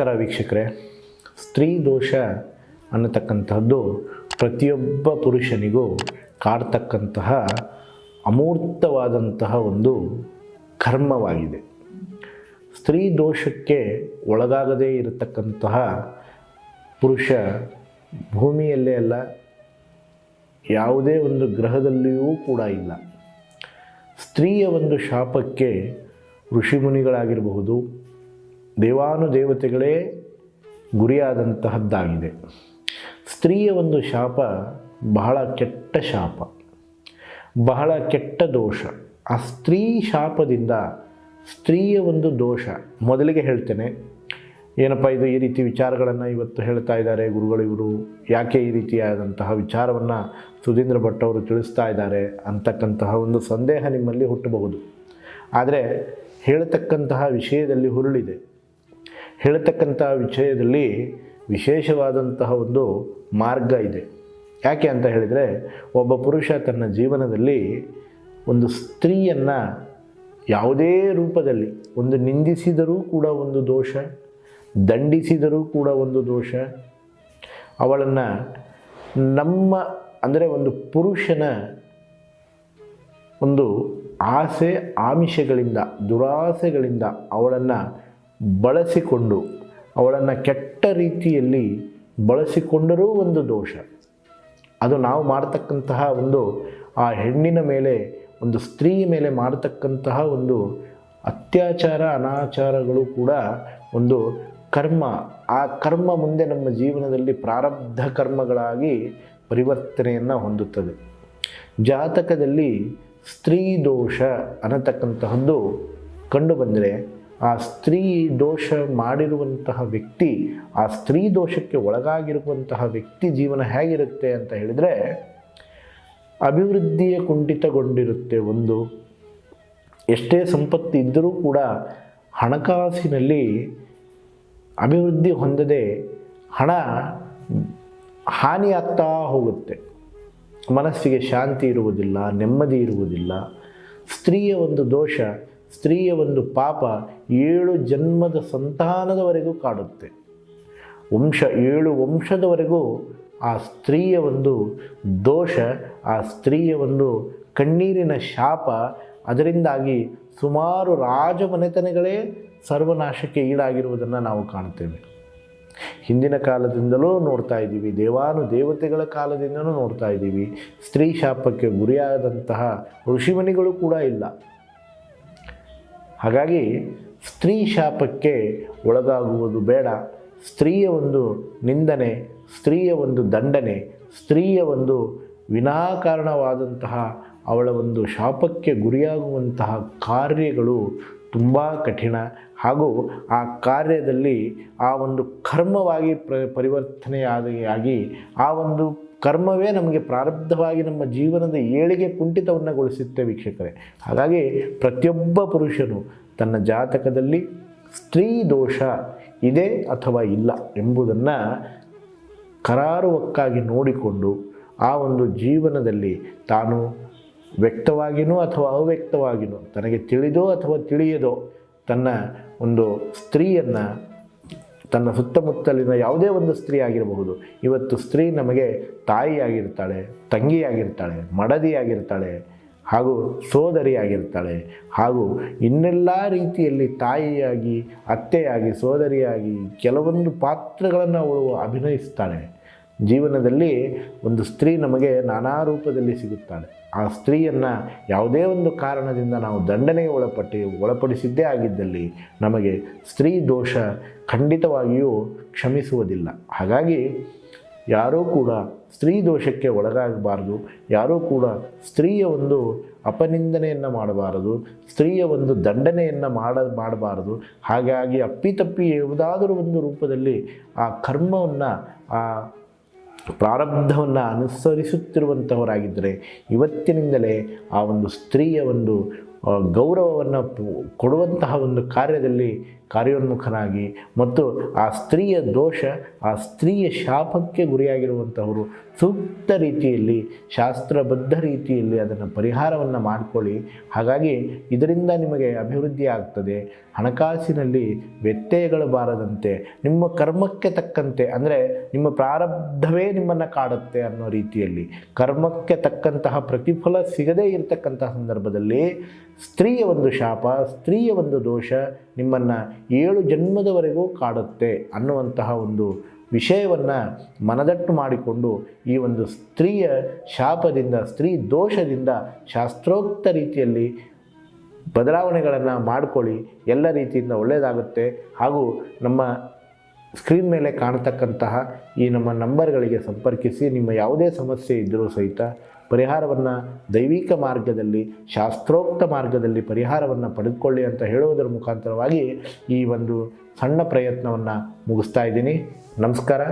ನಮಸ್ಕಾರ ವೀಕ್ಷಕರೇ, ಸ್ತ್ರೀ ದೋಷ ಅನ್ನತಕ್ಕಂತಹದ್ದು ಪ್ರತಿಯೊಬ್ಬ ಪುರುಷನಿಗೂ ಕಾಡ್ತಕ್ಕಂತಹ ಅಮೂರ್ತವಾದಂತಹ ಒಂದು ಕರ್ಮವಾಗಿದೆ. ಸ್ತ್ರೀ ದೋಷಕ್ಕೆ ಒಳಗಾಗದೇ ಇರತಕ್ಕಂತಹ ಪುರುಷ ಭೂಮಿಯಲ್ಲೇ ಅಲ್ಲ, ಯಾವುದೇ ಒಂದು ಗ್ರಹದಲ್ಲಿಯೂ ಕೂಡ ಇಲ್ಲ. ಸ್ತ್ರೀಯ ಒಂದು ಶಾಪಕ್ಕೆ ಋಷಿಮುನಿಗಳಾಗಿರಬಹುದು, ದೇವಾನುದೇವತೆಗಳೇ ಗುರಿಯಾದಂತಹದ್ದಾಗಿದೆ. ಸ್ತ್ರೀಯ ಒಂದು ಶಾಪ ಬಹಳ ಕೆಟ್ಟ ಶಾಪ, ಬಹಳ ಕೆಟ್ಟ ದೋಷ. ಆ ಸ್ತ್ರೀ ಶಾಪದಿಂದ ಸ್ತ್ರೀಯ ಒಂದು ದೋಷ, ಮೊದಲಿಗೆ ಹೇಳ್ತೇನೆ, ಏನಪ್ಪ ಇದು ಈ ರೀತಿ ವಿಚಾರಗಳನ್ನು ಇವತ್ತು ಹೇಳ್ತಾ ಇದ್ದಾರೆ ಗುರುಗಳು, ಇವರು ಯಾಕೆ ಈ ರೀತಿಯಾದಂತಹ ವಿಚಾರವನ್ನು ಸುಧೀಂದ್ರ ಭಟ್ ಅವರು ತಿಳಿಸ್ತಾ ಇದ್ದಾರೆ ಅಂತಕ್ಕಂತಹ ಒಂದು ಸಂದೇಹ ನಿಮ್ಮಲ್ಲಿ ಹುಟ್ಟಬಹುದು. ಆದರೆ ಹೇಳತಕ್ಕಂತಹ ವಿಷಯದಲ್ಲಿ ಹುರುಳಿದೆ. ಹೇಳತಕ್ಕಂತಹ ವಿಷಯದಲ್ಲಿ ವಿಶೇಷವಾದಂತಹ ಒಂದು ಮಾರ್ಗ ಇದೆ. ಯಾಕೆ ಅಂತ ಹೇಳಿದರೆ, ಒಬ್ಬ ಪುರುಷ ತನ್ನ ಜೀವನದಲ್ಲಿ ಒಂದು ಸ್ತ್ರೀಯನ್ನು ಯಾವುದೇ ರೂಪದಲ್ಲಿ ಒಂದು ನಿಂದಿಸಿದರೂ ಕೂಡ ಒಂದು ದೋಷ, ದಂಡಿಸಿದರೂ ಕೂಡ ಒಂದು ದೋಷ, ಅವಳನ್ನು ಅಂದರೆ ಒಂದು ಪುರುಷನ ಒಂದು ಆಸೆ ಆಮಿಷಗಳಿಂದ, ದುರಾಸೆಗಳಿಂದ ಅವಳನ್ನು ಬಳಸಿಕೊಂಡು, ಅವಳನ್ನು ಕೆಟ್ಟ ರೀತಿಯಲ್ಲಿ ಬಳಸಿಕೊಂಡರೂ ಒಂದು ದೋಷ. ಅದು ನಾವು ಮಾಡ್ತಕ್ಕಂತಹ ಒಂದು ಆ ಹೆಣ್ಣಿನ ಮೇಲೆ, ಒಂದು ಸ್ತ್ರೀಯ ಮೇಲೆ ಮಾಡತಕ್ಕಂತಹ ಒಂದು ಅತ್ಯಾಚಾರ ಅನಾಚಾರಗಳು ಕೂಡ ಒಂದು ಕರ್ಮ. ಆ ಕರ್ಮ ಮುಂದೆ ನಮ್ಮ ಜೀವನದಲ್ಲಿ ಪ್ರಾರಬ್ಧ ಕರ್ಮಗಳಾಗಿ ಪರಿವರ್ತನೆಯನ್ನು ಹೊಂದುತ್ತದೆ. ಜಾತಕದಲ್ಲಿ ಸ್ತ್ರೀ ದೋಷ ಅನ್ನತಕ್ಕಂತಹದ್ದು ಕಂಡುಬಂದರೆ, ಆ ಸ್ತ್ರೀ ದೋಷ ಮಾಡಿರುವಂತಹ ವ್ಯಕ್ತಿ, ಆ ಸ್ತ್ರೀ ದೋಷಕ್ಕೆ ಒಳಗಾಗಿರುವಂತಹ ವ್ಯಕ್ತಿ ಜೀವನ ಹೇಗಿರುತ್ತೆ ಅಂತ ಹೇಳಿದರೆ, ಅಭಿವೃದ್ಧಿಯ ಕುಂಠಿತಗೊಂಡಿರುತ್ತೆ. ಒಂದು ಎಷ್ಟೇ ಸಂಪತ್ತು ಇದ್ದರೂ ಕೂಡ ಹಣಕಾಸಿನಲ್ಲಿ ಅಭಿವೃದ್ಧಿ ಹೊಂದದೆ ಹಣ ಹಾನಿಯಾಗ್ತಾ ಹೋಗುತ್ತೆ. ಮನಸ್ಸಿಗೆ ಶಾಂತಿ ಇರುವುದಿಲ್ಲ, ನೆಮ್ಮದಿ ಇರುವುದಿಲ್ಲ. ಸ್ತ್ರೀಯ ಒಂದು ದೋಷ, ಸ್ತ್ರೀಯ ಒಂದು ಪಾಪ 7 ಜನ್ಮದ ಸಂತಾನದವರೆಗೂ ಕಾಡುತ್ತೆ. 7 ವಂಶದವರೆಗೂ ಆ ಸ್ತ್ರೀಯ ಒಂದು ದೋಷ, ಆ ಸ್ತ್ರೀಯ ಒಂದು ಕಣ್ಣೀರಿನ ಶಾಪ, ಅದರಿಂದಾಗಿ ಸುಮಾರು ರಾಜಮನೆತನಗಳೇ ಸರ್ವನಾಶಕ್ಕೆ ಈಡಾಗಿರುವುದನ್ನು ನಾವು ಕಾಣ್ತೇವೆ. ಹಿಂದಿನ ಕಾಲದಿಂದಲೂ ನೋಡ್ತಾ ಇದ್ದೀವಿ, ದೇವಾನುದೇವತೆಗಳ ಕಾಲದಿಂದಲೂ ನೋಡ್ತಾ ಇದ್ದೀವಿ. ಸ್ತ್ರೀ ಶಾಪಕ್ಕೆ ಗುರಿಯಾದಂತಹ ಋಷಿಮುನಿಗಳು ಕೂಡ ಇಲ್ಲ. ಹಾಗಾಗಿ ಸ್ತ್ರೀ ಶಾಪಕ್ಕೆ ಒಳಗಾಗುವುದು ಬೇಡ. ಸ್ತ್ರೀಯ ಒಂದು ನಿಂದನೆ, ಸ್ತ್ರೀಯ ಒಂದು ದಂಡನೆ, ಸ್ತ್ರೀಯ ಒಂದು ವಿನಾಕಾರಣವಾದಂತಹ ಅವಳ ಒಂದು ಶಾಪಕ್ಕೆ ಗುರಿಯಾಗುವಂತಹ ಕಾರ್ಯಗಳು ತುಂಬ ಕಠಿಣ. ಹಾಗೂ ಆ ಕಾರ್ಯದಲ್ಲಿ ಆ ಒಂದು ಕರ್ಮವಾಗಿ ಪರಿವರ್ತನೆಯಾಗಿ ಆ ಒಂದು ಕರ್ಮವೇ ನಮಗೆ ಪ್ರಾರಬ್ಧವಾಗಿ ನಮ್ಮ ಜೀವನದ ಏಳಿಗೆ ಕುಂಠಿತವನ್ನುಗೊಳಿಸುತ್ತೆ ವೀಕ್ಷಕರೇ. ಹಾಗಾಗಿ ಪ್ರತಿಯೊಬ್ಬ ಪುರುಷನು ತನ್ನ ಜಾತಕದಲ್ಲಿ ಸ್ತ್ರೀ ದೋಷ ಇದೆ ಅಥವಾ ಇಲ್ಲ ಎಂಬುದನ್ನು ಕರಾರುವಕ್ಕಾಗಿ ನೋಡಿಕೊಂಡು ಆ ಒಂದು ಜೀವನದಲ್ಲಿ ತಾನು ವ್ಯಕ್ತವಾಗಿಯೋ ಅಥವಾ ಅವ್ಯಕ್ತವಾಗಿಯೋ, ತನಗೆ ತಿಳಿದೋ ಅಥವಾ ತಿಳಿಯದೋ ತನ್ನ ಒಂದು ಸ್ತ್ರೀಯನ್ನು, ತನ್ನ ಸುತ್ತಮುತ್ತಲಿನ ಯಾವುದೇ ಒಂದು ಸ್ತ್ರೀ ಆಗಿರಬಹುದು, ಇವತ್ತು ಸ್ತ್ರೀ ನಮಗೆ ತಾಯಿಯಾಗಿರ್ತಾಳೆ, ತಂಗಿಯಾಗಿರ್ತಾಳೆ, ಮಡದಿಯಾಗಿರ್ತಾಳೆ, ಹಾಗೂ ಸೋದರಿಯಾಗಿರ್ತಾಳೆ, ಹಾಗೂ ಇನ್ನೆಲ್ಲ ರೀತಿಯಲ್ಲಿ ತಾಯಿಯಾಗಿ, ಅತ್ತೆಯಾಗಿ, ಸೋದರಿಯಾಗಿ ಕೆಲವೊಂದು ಪಾತ್ರಗಳನ್ನು ಅವಳು ಅಭಿನಯಿಸ್ತಾಳೆ. ಜೀವನದಲ್ಲಿ ಒಂದು ಸ್ತ್ರೀ ನಮಗೆ ನಾನಾ ರೂಪದಲ್ಲಿ ಸಿಗುತ್ತಾಳೆ. ಆ ಸ್ತ್ರೀಯನ್ನು ಯಾವುದೇ ಒಂದು ಕಾರಣದಿಂದ ನಾವು ದಂಡನೆಗೆ ಒಳಪಡಿಸಿದ್ದೇ ಆಗಿದ್ದಲ್ಲಿ ನಮಗೆ ಸ್ತ್ರೀ ದೋಷ ಖಂಡಿತವಾಗಿಯೂ ಕ್ಷಮಿಸುವುದಿಲ್ಲ. ಹಾಗಾಗಿ ಯಾರೂ ಕೂಡ ಸ್ತ್ರೀ ದೋಷಕ್ಕೆ ಒಳಗಾಗಬಾರ್ದು. ಯಾರೂ ಕೂಡ ಸ್ತ್ರೀಯ ಒಂದು ಅಪನಿಂದನೆಯನ್ನು ಮಾಡಬಾರದು, ಸ್ತ್ರೀಯ ಒಂದು ದಂಡನೆಯನ್ನು ಮಾಡಬಾರದು. ಹಾಗಾಗಿ ಅಪ್ಪಿತಪ್ಪಿ ಯಾವುದಾದರೂ ಒಂದು ರೂಪದಲ್ಲಿ ಆ ಕರ್ಮವನ್ನು, ಆ ಪ್ರಾರಬ್ಧವನ್ನು ಅನುಸರಿಸುತ್ತಿರುವಂಥವರಾಗಿದ್ದರೆ ಇವತ್ತಿನಿಂದಲೇ ಆ ಒಂದು ಸ್ತ್ರೀಯ ಒಂದು ಗೌರವವನ್ನು ಕೊಡುವಂತಹ ಒಂದು ಕಾರ್ಯದಲ್ಲಿ ಕಾರ್ಯೋನ್ಮುಖನಾಗಿ ಮತ್ತು ಆ ಸ್ತ್ರೀಯ ದೋಷ, ಆ ಸ್ತ್ರೀಯ ಶಾಪಕ್ಕೆ ಗುರಿಯಾಗಿರುವಂಥವರು ಸೂಕ್ತ ರೀತಿಯಲ್ಲಿ ಶಾಸ್ತ್ರಬದ್ಧ ರೀತಿಯಲ್ಲಿ ಅದನ್ನು ಪರಿಹಾರವನ್ನು ಮಾಡಿಕೊಳ್ಳಿ. ಹಾಗಾಗಿ ಇದರಿಂದ ನಿಮಗೆ ಅಭಿವೃದ್ಧಿ ಆಗ್ತದೆ. ಹಣಕಾಸಿನಲ್ಲಿ ವ್ಯತ್ಯಯಗಳು ಬಾರದಂತೆ ನಿಮ್ಮ ಕರ್ಮಕ್ಕೆ ತಕ್ಕಂತೆ, ಅಂದರೆ ನಿಮ್ಮ ಪ್ರಾರಬ್ಧವೇ ನಿಮ್ಮನ್ನು ಕಾಡುತ್ತೆ ಅನ್ನೋ ರೀತಿಯಲ್ಲಿ ಕರ್ಮಕ್ಕೆ ತಕ್ಕಂತಹ ಪ್ರತಿಫಲ ಸಿಗದೇ ಇರತಕ್ಕಂತಹ ಸಂದರ್ಭದಲ್ಲಿ ಸ್ತ್ರೀಯ ಒಂದು ಶಾಪ, ಸ್ತ್ರೀಯ ಒಂದು ದೋಷ ನಿಮ್ಮನ್ನು 7 ಜನ್ಮದವರೆಗೂ ಕಾಡುತ್ತೆ ಅನ್ನುವಂತಹ ಒಂದು ವಿಷಯವನ್ನು ಮನದಟ್ಟು ಮಾಡಿಕೊಂಡು ಈ ಒಂದು ಸ್ತ್ರೀಯ ಶಾಪದಿಂದ, ಸ್ತ್ರೀ ದೋಷದಿಂದ ಶಾಸ್ತ್ರೋಕ್ತ ರೀತಿಯಲ್ಲಿ ಬದಲಾವಣೆಗಳನ್ನು ಮಾಡಿಕೊಳ್ಳಿ. ಎಲ್ಲ ರೀತಿಯಿಂದ ಒಳ್ಳೆಯದಾಗುತ್ತೆ. ಹಾಗೂ ನಮ್ಮ ಸ್ಕ್ರೀನ್ ಮೇಲೆ ಕಾಣತಕ್ಕಂತಹ ಈ ನಮ್ಮ ನಂಬರ್ಗಳಿಗೆ ಸಂಪರ್ಕಿಸಿ ನಿಮ್ಮ ಯಾವುದೇ ಸಮಸ್ಯೆ ಇದ್ದರೂ ಸಹಿತ ಪರಿಹಾರವನ್ನು ದೈವಿಕ ಮಾರ್ಗದಲ್ಲಿ, ಶಾಸ್ತ್ರೋಕ್ತ ಮಾರ್ಗದಲ್ಲಿ ಪರಿಹಾರವನ್ನು ಪಡೆದುಕೊಳ್ಳಿ ಅಂತ ಹೇಳುವುದರ ಮುಖಾಂತರವಾಗಿ ಈ ಒಂದು ಸಣ್ಣ ಪ್ರಯತ್ನವನ್ನು ಮುಗಿಸ್ತಾ ಇದ್ದೀನಿ. ನಮಸ್ಕಾರ.